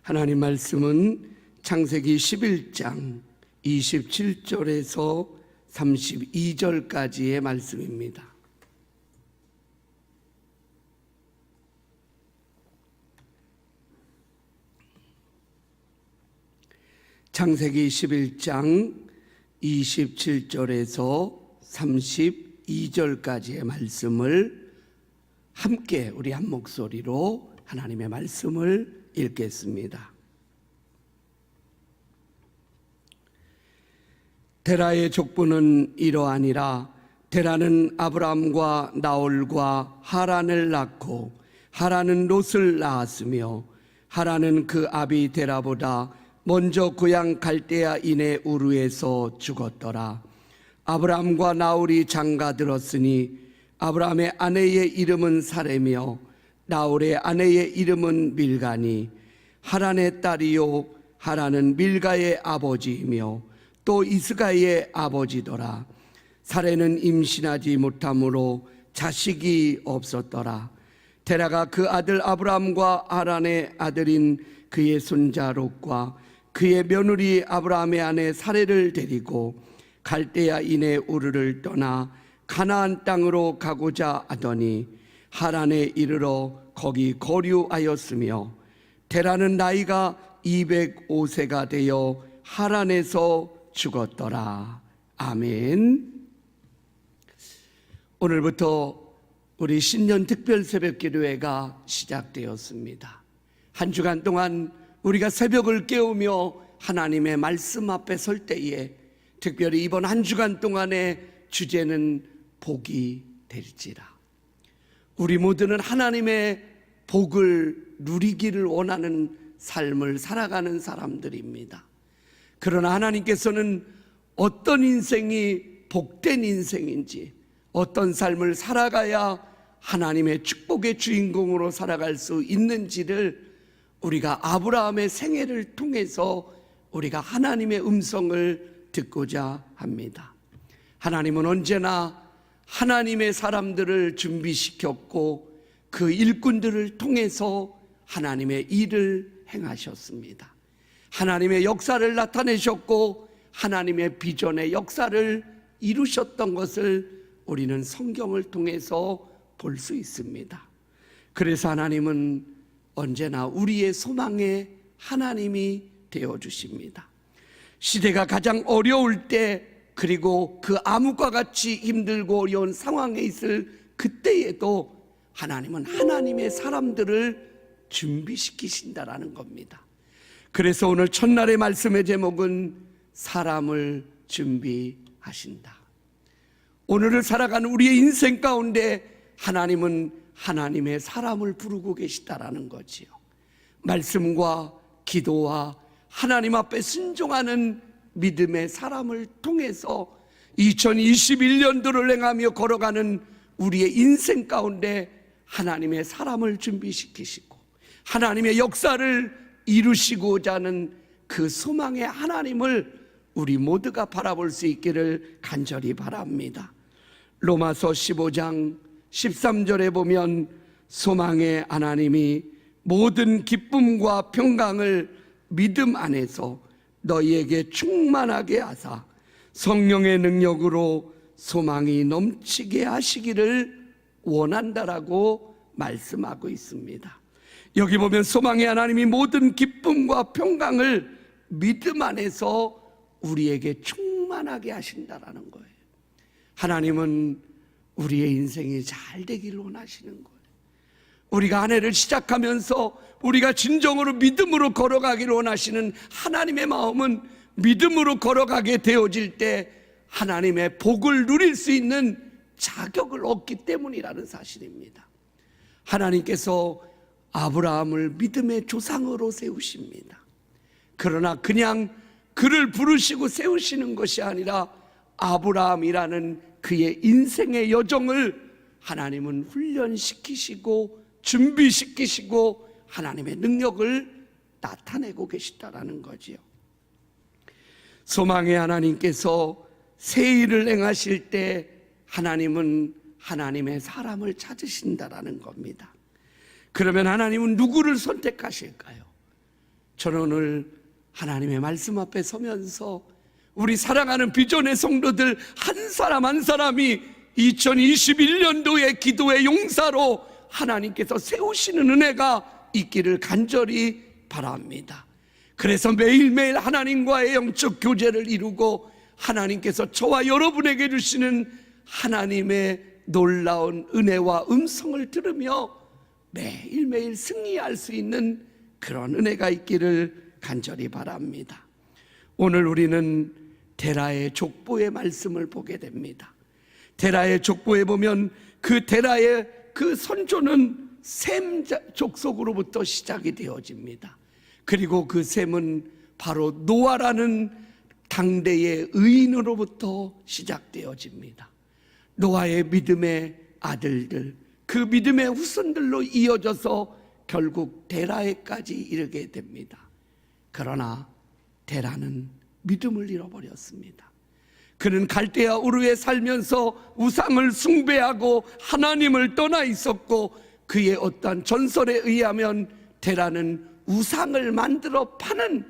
하나님 말씀은 창세기 11장 27절에서 32절까지의 말씀입니다. 창세기 11장 27절에서 32절까지의 말씀을 함께 우리 한 목소리로 하나님의 말씀을 읽겠습니다. 데라의 족보는 이러하니라. 데라는 아브람과 나홀과 하란을 낳고 하란은 롯을 낳았으며 하란은 그 아비 데라보다 먼저 고향 갈대아인의 우르에서 죽었더라. 아브람과 나홀이 장가들었으니 아브람의 아내의 이름은 사레며 나홀의 아내의 이름은 밀가니 하란의 딸이요 하란은 밀가의 아버지이며 또 이스가의 아버지더라. 사레는 임신하지 못함으로 자식이 없었더라. 데라가 그 아들 아브람과 하란의 아들인 그의 손자 롯과 그의 며느리 아브람의 아내 사레를 데리고 갈대아인의 우르를 떠나 가나안 땅으로 가고자 하더니 하란에 이르러 거기 거류하였으며 데라는 나이가 205세가 되어 하란에서 죽었더라. 아멘. 오늘부터 우리 신년 특별 새벽 기도회가 시작되었습니다. 한 주간 동안 우리가 새벽을 깨우며 하나님의 말씀 앞에 설 때에 특별히 이번 한 주간 동안의 주제는 복이 될지라. 우리 모두는 하나님의 복을 누리기를 원하는 삶을 살아가는 사람들입니다. 그러나 하나님께서는 어떤 인생이 복된 인생인지, 어떤 삶을 살아가야 하나님의 축복의 주인공으로 살아갈 수 있는지를 우리가 아브라함의 생애를 통해서 우리가 하나님의 음성을 듣고자 합니다. 하나님은 언제나 하나님의 사람들을 준비시켰고 그 일꾼들을 통해서 하나님의 일을 행하셨습니다. 하나님의 역사를 나타내셨고 하나님의 비전의 역사를 이루셨던 것을 우리는 성경을 통해서 볼 수 있습니다. 그래서 하나님은 언제나 우리의 소망의 하나님이 되어주십니다. 시대가 가장 어려울 때, 그리고 그 암흑과 같이 힘들고 어려운 상황에 있을 그때에도 하나님은 하나님의 사람들을 준비시키신다라는 겁니다. 그래서 오늘 첫날의 말씀의 제목은 사람을 준비하신다. 오늘을 살아가는 우리의 인생 가운데 하나님은 하나님의 사람을 부르고 계시다라는 거지요. 말씀과 기도와 하나님 앞에 순종하는 믿음의 사람을 통해서 2021년도를 행하며 걸어가는 우리의 인생 가운데 하나님의 사람을 준비시키시고 하나님의 역사를 이루시고자 하는 그 소망의 하나님을 우리 모두가 바라볼 수 있기를 간절히 바랍니다. 로마서 15장 13절에 보면 소망의 하나님이 모든 기쁨과 평강을 믿음 안에서 너희에게 충만하게 하사 성령의 능력으로 소망이 넘치게 하시기를 원한다라고 말씀하고 있습니다. 여기 보면 소망의 하나님이 모든 기쁨과 평강을 믿음 안에서 우리에게 충만하게 하신다라는 거예요. 하나님은 우리의 인생이 잘 되기를 원하시는 거예요. 우리가 한 해를 시작하면서 우리가 진정으로 믿음으로 걸어가기를 원하시는 하나님의 마음은 믿음으로 걸어가게 되어질 때 하나님의 복을 누릴 수 있는 자격을 얻기 때문이라는 사실입니다. 하나님께서 아브라함을 믿음의 조상으로 세우십니다. 그러나 그냥 그를 부르시고 세우시는 것이 아니라 아브라함이라는 그의 인생의 여정을 하나님은 훈련시키시고 준비시키시고 하나님의 능력을 나타내고 계시다라는 거지요. 소망의 하나님께서 새 일을 행하실 때 하나님은 하나님의 사람을 찾으신다라는 겁니다. 그러면 하나님은 누구를 선택하실까요? 저는 오늘 하나님의 말씀 앞에 서면서 우리 사랑하는 비전의 성도들 한 사람 한 사람이 2021년도의 기도의 용사로 하나님께서 세우시는 은혜가 있기를 간절히 바랍니다. 그래서 매일매일 하나님과의 영적 교제를 이루고 하나님께서 저와 여러분에게 주시는 하나님의 놀라운 은혜와 음성을 들으며 매일매일 승리할 수 있는 그런 은혜가 있기를 간절히 바랍니다. 오늘 우리는 데라의 족보의 말씀을 보게 됩니다. 데라의 족보에 보면 그 데라의 그 선조는 셈 족속으로부터 시작이 되어집니다. 그리고 그 셈은 바로 노아라는 당대의 의인으로부터 시작되어집니다. 노아의 믿음의 아들들, 그 믿음의 후손들로 이어져서 결국 데라에까지 이르게 됩니다. 그러나 데라는 믿음을 잃어버렸습니다. 그는 갈대아 우르에 살면서 우상을 숭배하고 하나님을 떠나 있었고, 그의 어떠한 전설에 의하면 데라는 우상을 만들어 파는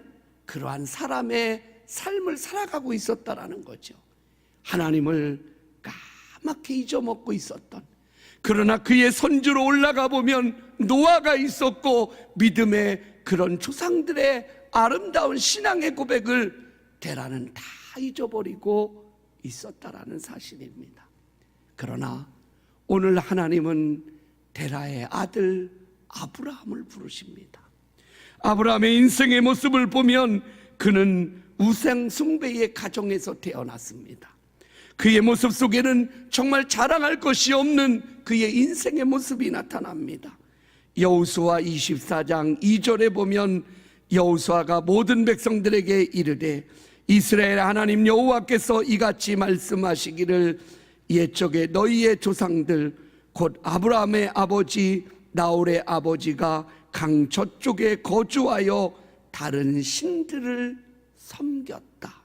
그러한 사람의 삶을 살아가고 있었다라는 거죠. 하나님을 까맣게 잊어먹고 있었던, 그러나 그의 선주로 올라가 보면 노아가 있었고 믿음의 그런 조상들의 아름다운 신앙의 고백을 데라는 다 잊어버리고 있었다라는 사실입니다. 그러나 오늘 하나님은 데라의 아들 아브라함을 부르십니다. 아브라함의 인생의 모습을 보면 그는 우상 숭배의 가정에서 태어났습니다. 그의 모습 속에는 정말 자랑할 것이 없는 그의 인생의 모습이 나타납니다. 여호수아 24장 2절에 보면 여호수아가 모든 백성들에게 이르되 이스라엘 하나님 여호와께서 이같이 말씀하시기를 옛적에 너희의 조상들 곧 아브라함의 아버지 나홀의 아버지가 강 저쪽에 거주하여 다른 신들을 섬겼다.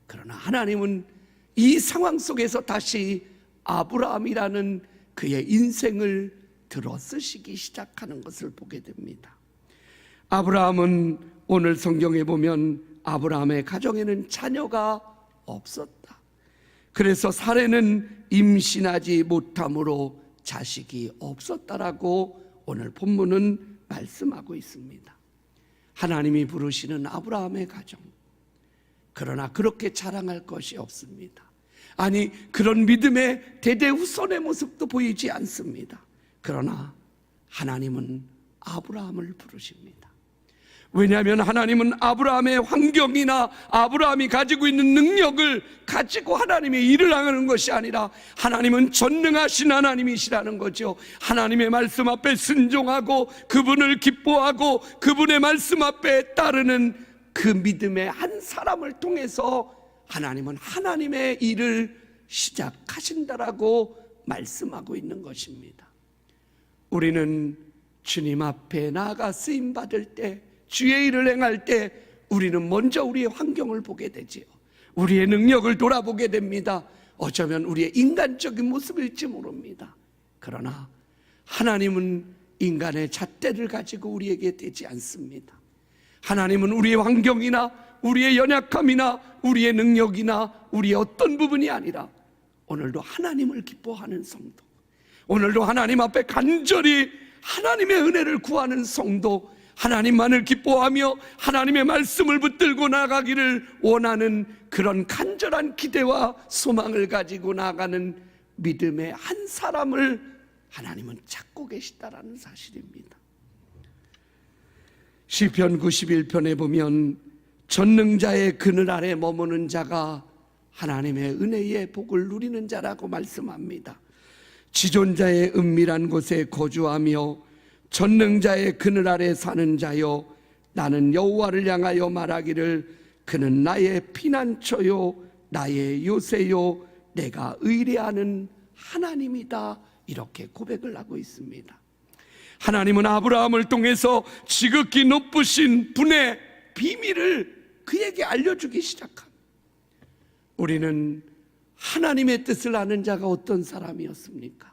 그러나 하나님은 이 상황 속에서 다시 아브라함이라는 그의 인생을 들어 쓰시기 시작하는 것을 보게 됩니다. 아브라함은 오늘 성경에 보면 아브라함의 가정에는 자녀가 없었다. 그래서 사례는 임신하지 못함으로 자식이 없었다라고 오늘 본문은 말씀하고 있습니다. 하나님이 부르시는 아브라함의 가정, 그러나 그렇게 자랑할 것이 없습니다. 아니, 그런 믿음의 대대후손의 모습도 보이지 않습니다. 그러나 하나님은 아브라함을 부르십니다. 왜냐하면 하나님은 아브라함의 환경이나 아브라함이 가지고 있는 능력을 가지고 하나님의 일을 하는 것이 아니라 하나님은 전능하신 하나님이시라는 거죠. 하나님의 말씀 앞에 순종하고 그분을 기뻐하고 그분의 말씀 앞에 따르는 그 믿음의 한 사람을 통해서 하나님은 하나님의 일을 시작하신다라고 말씀하고 있는 것입니다. 우리는 주님 앞에 나아가 쓰임받을 때, 주의 일을 행할 때 우리는 먼저 우리의 환경을 보게 되지요. 우리의 능력을 돌아보게 됩니다. 어쩌면 우리의 인간적인 모습일지 모릅니다. 그러나 하나님은 인간의 잣대를 가지고 우리에게 되지 않습니다. 하나님은 우리의 환경이나 우리의 연약함이나 우리의 능력이나 우리의 어떤 부분이 아니라 오늘도 하나님을 기뻐하는 성도, 오늘도 하나님 앞에 간절히 하나님의 은혜를 구하는 성도, 하나님만을 기뻐하며 하나님의 말씀을 붙들고 나가기를 원하는 그런 간절한 기대와 소망을 가지고 나가는 믿음의 한 사람을 하나님은 찾고 계시다라는 사실입니다. 시편 91편에 보면 전능자의 그늘 아래 머무는 자가 하나님의 은혜의 복을 누리는 자라고 말씀합니다. 지존자의 은밀한 곳에 거주하며 전능자의 그늘 아래 사는 자여, 나는 여호와를 향하여 말하기를 그는 나의 피난처요 나의 요새요 내가 의뢰하는 하나님이다, 이렇게 고백을 하고 있습니다. 하나님은 아브라함을 통해서 지극히 높으신 분의 비밀을 그에게 알려주기 시작합니다. 우리는 하나님의 뜻을 아는 자가 어떤 사람이었습니까?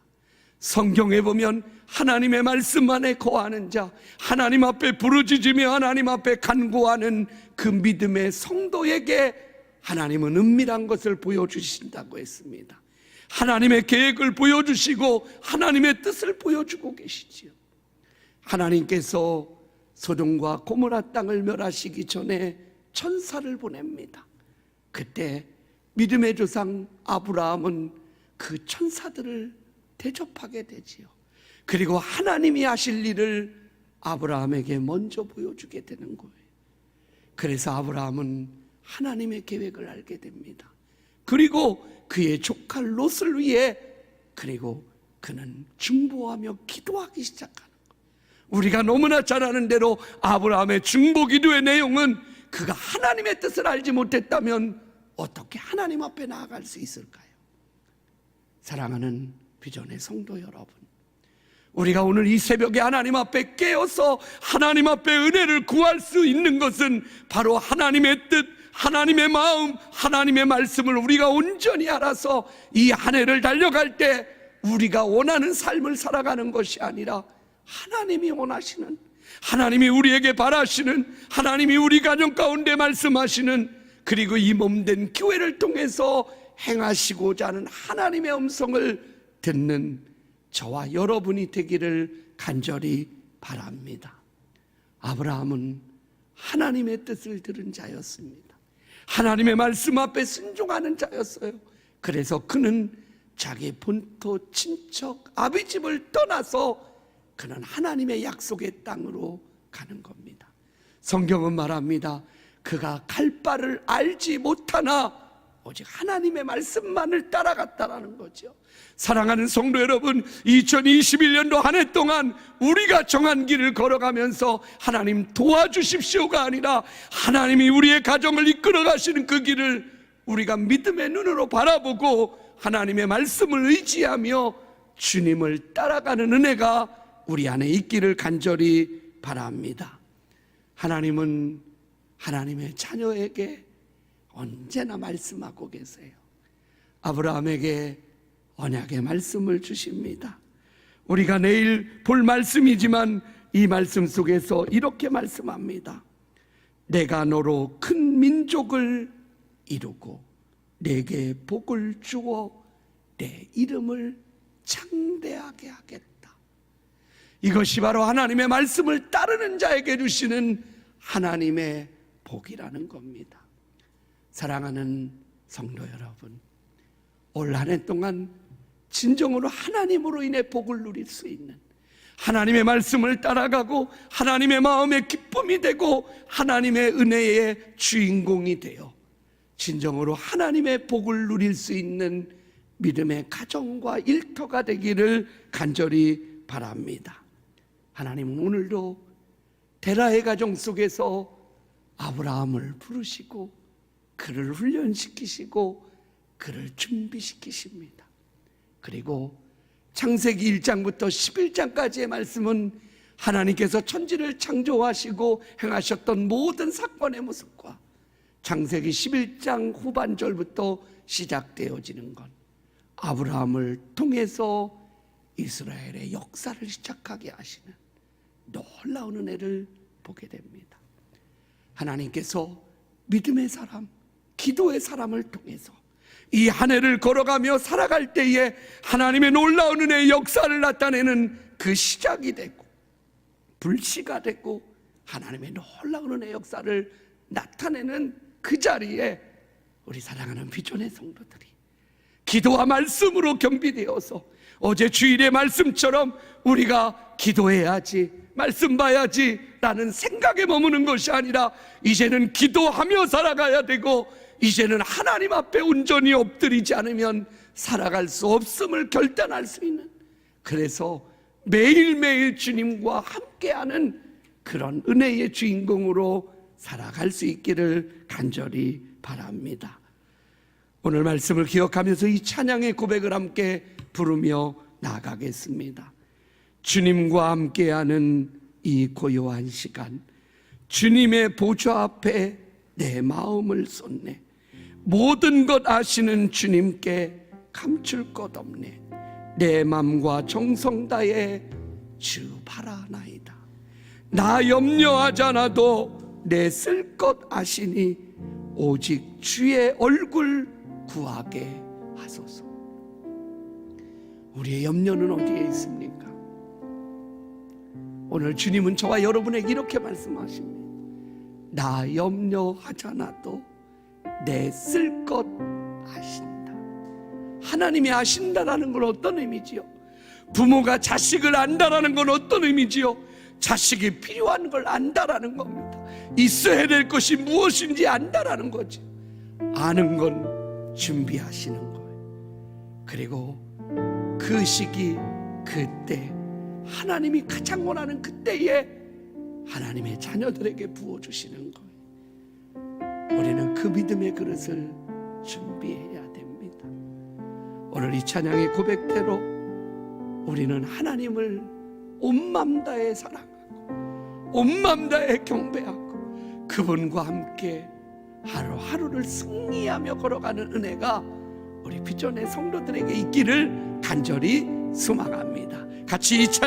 성경에 보면 하나님의 말씀 안에 거하는 자, 하나님 앞에 부르짖으며 하나님 앞에 간구하는 그 믿음의 성도에게 하나님은 은밀한 것을 보여주신다고 했습니다. 하나님의 계획을 보여주시고 하나님의 뜻을 보여주고 계시지요. 하나님께서 소돔과 고모라 땅을 멸하시기 전에 천사를 보냅니다. 그때 믿음의 조상 아브라함은 그 천사들을 대접하게 되지요. 그리고 하나님이 하실 일을 아브라함에게 먼저 보여주게 되는 거예요. 그래서 아브라함은 하나님의 계획을 알게 됩니다. 그리고 그의 조카 롯을 위해 그리고 그는 중보하며 기도하기 시작하는 거예요. 우리가 너무나 잘 아는 대로 아브라함의 중보 기도의 내용은 그가 하나님의 뜻을 알지 못했다면 어떻게 하나님 앞에 나아갈 수 있을까요? 사랑하는 비전의 성도 여러분, 우리가 오늘 이 새벽에 하나님 앞에 깨어서 하나님 앞에 은혜를 구할 수 있는 것은 바로 하나님의 뜻, 하나님의 마음, 하나님의 말씀을 우리가 온전히 알아서 이 한 해를 달려갈 때 우리가 원하는 삶을 살아가는 것이 아니라 하나님이 원하시는, 하나님이 우리에게 바라시는, 하나님이 우리 가정 가운데 말씀하시는, 그리고 이 몸된 교회를 통해서 행하시고자 하는 하나님의 음성을 듣는 저와 여러분이 되기를 간절히 바랍니다. 아브라함은 하나님의 뜻을 들은 자였습니다. 하나님의 말씀 앞에 순종하는 자였어요. 그래서 그는 자기 본토 친척 아비집을 떠나서 그는 하나님의 약속의 땅으로 가는 겁니다. 성경은 말합니다. 그가 갈 바를 알지 못하나 오직 하나님의 말씀만을 따라갔다라는 거죠. 사랑하는 성도 여러분, 2021년도 한 해 동안 우리가 정한 길을 걸어가면서 하나님 도와주십시오가 아니라 하나님이 우리의 가정을 이끌어 가시는 그 길을 우리가 믿음의 눈으로 바라보고 하나님의 말씀을 의지하며 주님을 따라가는 은혜가 우리 안에 있기를 간절히 바랍니다. 하나님은 하나님의 자녀에게 언제나 말씀하고 계세요. 아브라함에게 언약의 말씀을 주십니다. 우리가 내일 볼 말씀이지만 이 말씀 속에서 이렇게 말씀합니다. 내가 너로 큰 민족을 이루고 내게 복을 주어 내 이름을 창대하게 하겠다. 이것이 바로 하나님의 말씀을 따르는 자에게 주시는 하나님의 복이라는 겁니다. 사랑하는 성도 여러분, 올 한 해 동안 진정으로 하나님으로 인해 복을 누릴 수 있는, 하나님의 말씀을 따라가고 하나님의 마음의 기쁨이 되고 하나님의 은혜의 주인공이 되어 진정으로 하나님의 복을 누릴 수 있는 믿음의 가정과 일터가 되기를 간절히 바랍니다. 하나님은 오늘도 데라의 가정 속에서 아브라함을 부르시고 그를 훈련시키시고 그를 준비시키십니다. 그리고 창세기 1장부터 11장까지의 말씀은 하나님께서 천지를 창조하시고 행하셨던 모든 사건의 모습과 창세기 11장 후반절부터 시작되어지는 것, 아브라함을 통해서 이스라엘의 역사를 시작하게 하시는 놀라운 은혜를 보게 됩니다. 하나님께서 믿음의 사람, 기도의 사람을 통해서 이 한 해를 걸어가며 살아갈 때에 하나님의 놀라운 은혜의 역사를 나타내는 그 시작이 되고 불씨가 되고 하나님의 놀라운 은혜의 역사를 나타내는 그 자리에 우리 사랑하는 비전의 성도들이 기도와 말씀으로 겸비되어서 어제 주일의 말씀처럼 우리가 기도해야지, 말씀 봐야지 라는 생각에 머무는 것이 아니라 이제는 기도하며 살아가야 되고 이제는 하나님 앞에 온전히 엎드리지 않으면 살아갈 수 없음을 결단할 수 있는, 그래서 매일매일 주님과 함께하는 그런 은혜의 주인공으로 살아갈 수 있기를 간절히 바랍니다. 오늘 말씀을 기억하면서 이 찬양의 고백을 함께 부르며 나아가겠습니다. 주님과 함께하는 이 고요한 시간, 주님의 보좌 앞에 내 마음을 쏟네. 모든 것 아시는 주님께 감출 것 없네. 내 맘과 정성 다해 주 바라나이다. 나 염려하지 않아도 내 쓸 것 아시니 오직 주의 얼굴 구하게 하소서. 우리의 염려는 어디에 있습니까? 오늘 주님은 저와 여러분에게 이렇게 말씀하십니다. 나 염려하지 않아도 내 쓸 것 아신다. 하나님이 아신다라는 건 어떤 의미지요? 부모가 자식을 안다라는 건 어떤 의미지요? 자식이 필요한 걸 안다라는 겁니다. 있어야 될 것이 무엇인지 안다라는 거지. 아는 건 준비하시는 거예요. 그리고 그 시기, 그때 하나님이 가장 원하는 그때에 하나님의 자녀들에게 부어주시는 거예요. 우리는 그 믿음의 그릇을 준비해야 됩니다. 오늘 이 찬양의 고백대로 우리는 하나님을 온 맘 다해 사랑하고 온 맘 다해 경배하고 그분과 함께 하루하루를 승리하며 걸어가는 은혜가 우리 비전의 성도들에게 있기를 간절히 소망합니다. 같이 이 찬양